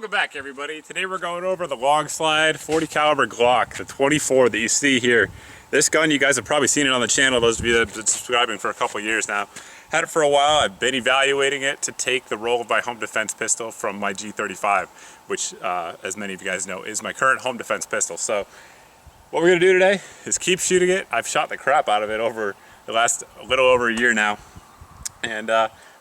Welcome back, everybody. Today we're going over the Longslide 40 caliber Glock, the 24 that you see here. This gun, you guys have probably seen it on the channel, those of you that have been subscribing for a couple years now. Had it for a while. I've been evaluating it to take the role of my home defense pistol from my G25, which, as many of you guys know, is my current home defense pistol. So what we're gonna do today is keep shooting it. I've shot the crap out of it over the last little over a year now. And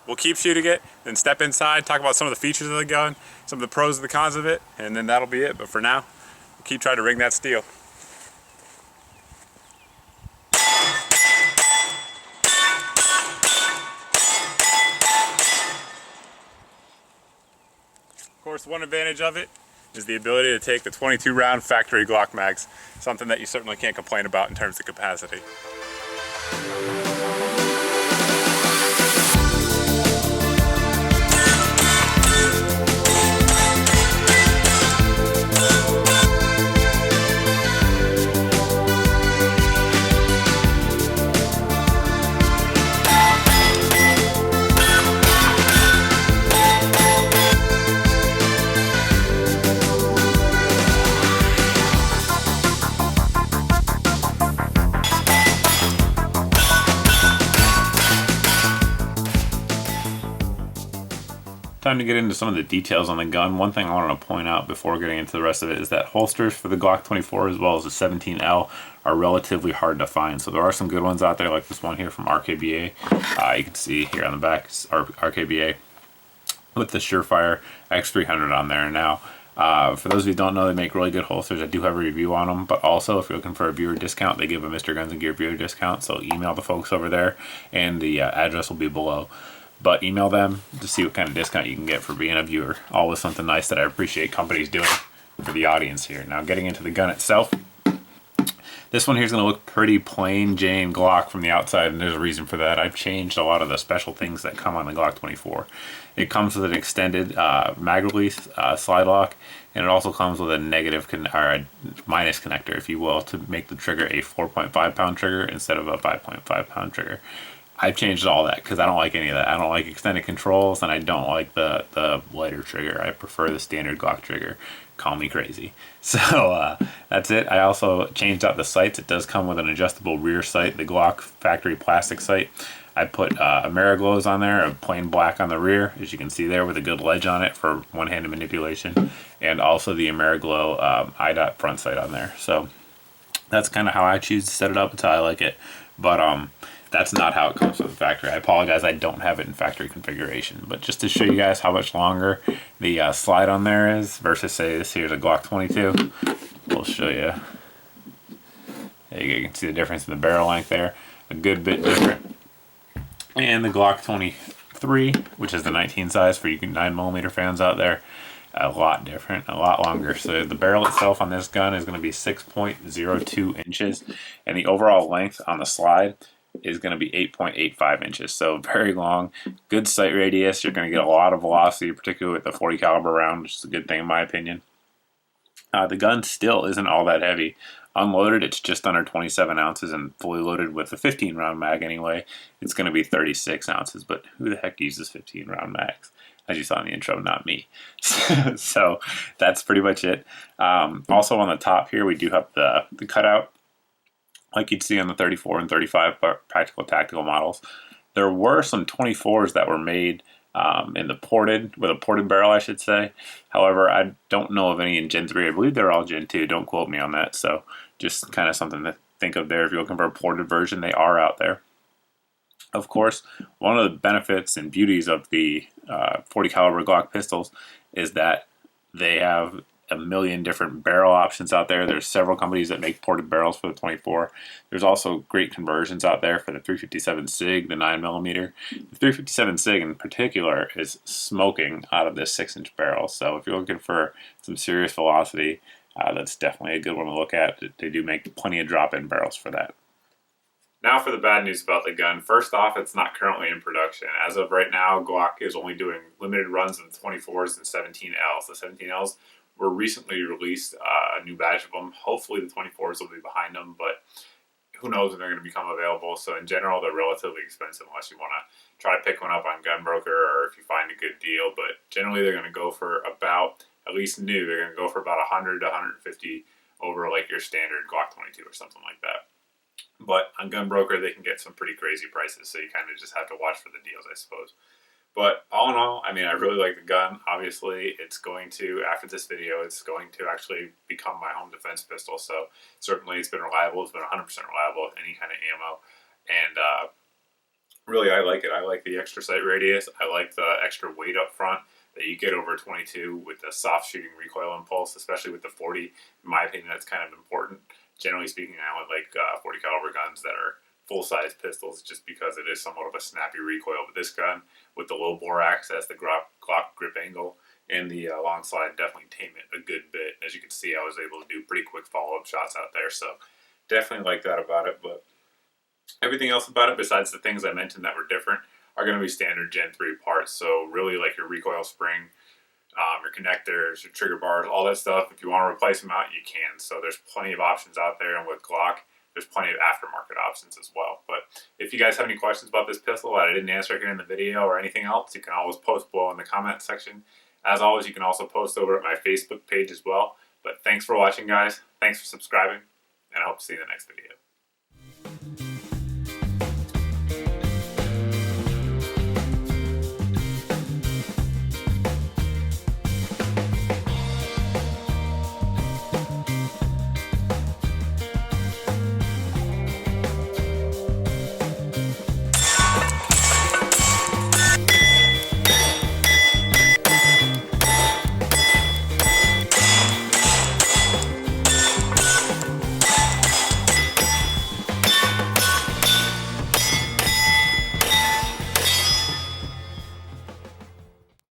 we'll keep shooting it, then step inside, talk about some of the features of the gun, some of the pros and the cons of it, and then that'll be it. But for now, we'll keep trying to ring that steel. Of course, one advantage of it is the ability to take the 22 round factory Glock mags, something that you certainly can't complain about in terms of capacity. Time to get into some of the details on the gun. One thing I wanted to point out before getting into the rest of it is that holsters for the Glock 24 as well as the 17L are relatively hard to find. So there are some good ones out there, like this one here from RKBA. You can see here on the back, RKBA with the Surefire X300 on there. Now, for those of you who don't know, they make really good holsters. I do have a review on them, but also if you're looking for a viewer discount, they give a Mr. Guns and Gear viewer discount. So email the folks over there, and the address will be below. But email them to see what kind of discount you can get for being a viewer. Always something nice that I appreciate companies doing for the audience here. Now, getting into the gun itself, this one here is going to look pretty plain Jane Glock from the outside, and there's a reason for that. I've changed a lot of the special things that come on the Glock 24. It comes with an extended mag release slide lock, and it also comes with a negative or a minus connector, if you will, to make the trigger a 4.5 pound trigger instead of a 5.5 pound trigger. I've changed all that because I don't like any of that. I don't like extended controls, and I don't like the lighter trigger. I prefer the standard Glock trigger. Call me crazy. So that's it. I also changed out the sights. It does come with an adjustable rear sight, the Glock factory plastic sight. I put Ameriglows on there, a plain black on the rear, as you can see there, with a good ledge on it for one-handed manipulation, and also the Ameriglow IDOT front sight on there. So that's kind of how I choose to set it up. It's how I like it. But that's not how it comes from the factory. I apologize, I don't have it in factory configuration. But just to show you guys how much longer the slide on there is versus, say, this here's a Glock 22. We'll show you. There you can see the difference in the barrel length there. A good bit different. And the Glock 23, which is the 19 size for you 9mm fans out there, a lot different, a lot longer. So the barrel itself on this gun is going to be 6.02 inches, and the overall length on the slide is going to be 8.85 inches. So very long, good sight radius. You're going to get a lot of velocity, particularly with the 40 caliber round, which is a good thing in my opinion. The gun still isn't all that heavy. Unloaded, it's just under 27 ounces, and fully loaded with a 15 round mag anyway, it's going to be 36 ounces. But who the heck uses 15 round mags? As you saw in the intro, not me. So that's pretty much it. Also on the top here, we do have the cutout, like you'd see on the 34 and 35 practical tactical models. There were some 24s that were made in the with a ported barrel, I should say. However, I don't know of any in Gen 3. I believe they're all Gen 2. Don't quote me on that. So just kind of something to think of there. If you're looking for a ported version, they are out there. Of course, one of the benefits and beauties of the 40 caliber Glock pistols is that they have a million different barrel options out there. There's several companies that make ported barrels for the 24. There's also great conversions out there for the 357 SIG, the 9mm. The 357 SIG in particular is smoking out of this 6-inch barrel. So if you're looking for some serious velocity, that's definitely a good one to look at. They do make plenty of drop-in barrels for that. Now for the bad news about the gun. First off, it's not currently in production. As of right now, Glock is only doing limited runs of the 24s and 17Ls. The 17Ls were recently released, a new batch of them. Hopefully the 24s will be behind them, but who knows when they're going to become available. So in general, they're relatively expensive unless you want to try to pick one up on Gunbroker or if you find a good deal. But generally, they're going to go for about at least new, they're going to go for about 100 to 150 over like your standard Glock 22 or something like that. But on Gunbroker, they can get some pretty crazy prices, so you kind of just have to watch for the deals, I suppose. But all in all, I mean, I really like the gun. Obviously, it's going to, after this video, it's going to actually become my home defense pistol. So certainly it's been reliable. It's been 100% reliable with any kind of ammo. And really, I like it. I like the extra sight radius. I like the extra weight up front that you get over 22 with the soft shooting recoil impulse, especially with the 40. In my opinion, that's kind of important. Generally speaking, I would like 40 caliber guns that are full-size pistols just because it is somewhat of a snappy recoil. But this gun, with the low bore access, the Glock grip angle, and the Longslide, definitely tame it a good bit. As you can see, I was able to do pretty quick follow-up shots out there, so definitely like that about it. But everything else about it, besides the things I mentioned that were different, are going to be standard Gen 3 parts. So really, like your recoil spring, your connectors, your trigger bars, all that stuff. If you want to replace them out, you can. So there's plenty of options out there, and with Glock, there's plenty of aftermarket options as well. But if you guys have any questions about this pistol that I didn't answer again in the video or anything else, you can always post below in the comment section. As always, you can also post over at my Facebook page as well. But thanks for watching, guys. Thanks for subscribing, and I hope to see you in the next video.